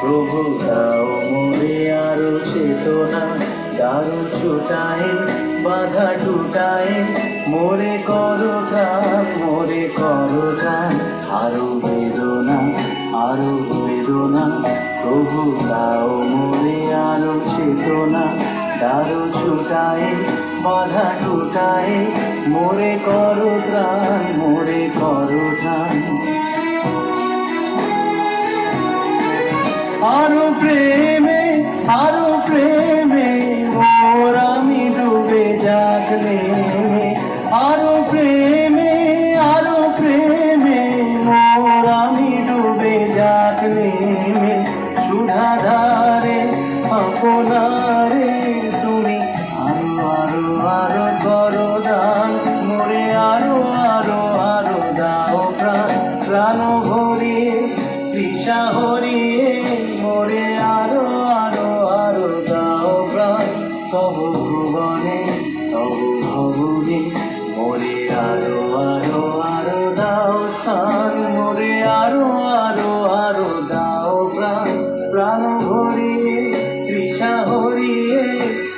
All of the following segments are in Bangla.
প্রভু দাও মোরে আরো চেতনা, দারু ছুটায় বাধা টুটায়, মোরে করো প্রাণ, মোরে করো প্রাণ। আরো বেদনা, আরো বেদনা, প্রভু দাও মোরে আরো চেতনা, দারু ছুটায় বাধা টুটায়, মোরে করো প্রাণ, মোরে করো প্রাণ। আরো প্রেমে, আরো প্রেমে মোর আমি ডুবে যাক নেমে, আরো প্রেমে, আরো প্রেমে মোর আমি ডুবে যাক নেমে। সুধাধারে আপনারে তুমি আরো আরো আরো করো দান, মোরে আরো আরো আরো দাও প্রাণ। প্রাণ ভরিয়ে তৃষা হরিয়ে মোরে আরো আরো আরো দাও প্রাণ। তব ভুবনে তব ভবনে মোরে আরো আরো আরো দাও স্থান, মোরে আরো আরো আরো দাও প্রাণ। প্রাণ ভরিয়ে তৃষা হরিয়ে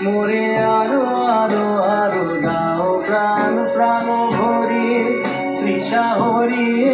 মোরে আরো আরো আরো দাও প্রাণ। প্রাণ ভরিয়ে তৃষা হরিয়ে